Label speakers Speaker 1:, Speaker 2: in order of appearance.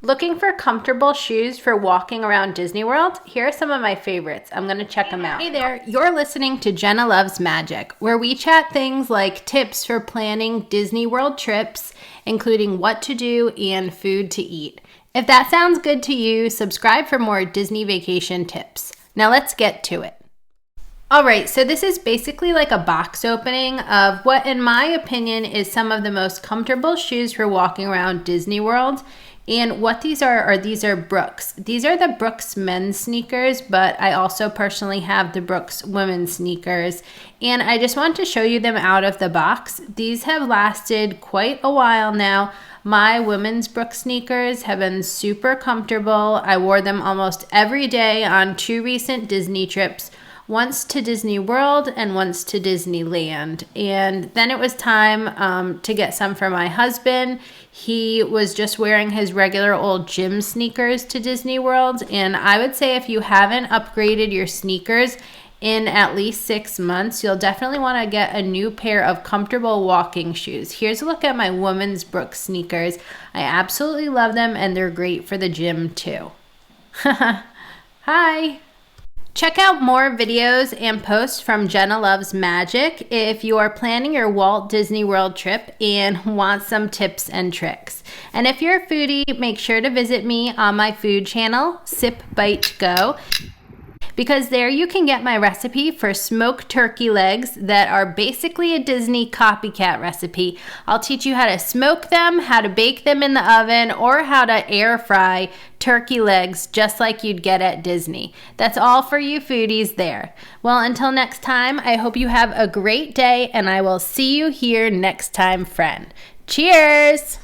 Speaker 1: Looking for comfortable shoes for walking around Disney World? Here are some of my favorites. I'm going to check them out. Hey there, you're listening to Jenna Loves Magic, where we chat things like tips for planning Disney World trips, including what to do and food to eat. If that sounds good to you, subscribe for more Disney vacation tips. Now let's get to it. All right, so this is basically like a box opening of what, in my opinion, is some of the most comfortable shoes for walking around Disney World. And what these are Brooks. These are the Brooks men's sneakers, but I also personally have the Brooks women's sneakers. And I just want to show you them out of the box. These have lasted quite a while now. My women's Brooks sneakers have been super comfortable. I wore them almost every day on 2 recent Disney trips. Once to Disney World and once to Disneyland. And then it was time to get some for my husband. He was just wearing his regular old gym sneakers to Disney World. And I would say if you haven't upgraded your sneakers in at least 6 months, you'll definitely want to get a new pair of comfortable walking shoes. Here's a look at my women's Brooks sneakers. I absolutely love them and they're great for the gym too. Hi! Check out more videos and posts from Jenna Loves Magic if you are planning your Walt Disney World trip and want some tips and tricks. And if you're a foodie, make sure to visit me on my food channel, Sip Bite Go, because there you can get my recipe for smoked turkey legs that are basically a Disney copycat recipe. I'll teach you how to smoke them, how to bake them in the oven, or how to air fry turkey legs just like you'd get at Disney. That's all for you foodies there. Well, until next time, I hope you have a great day and I will see you here next time, friend. Cheers!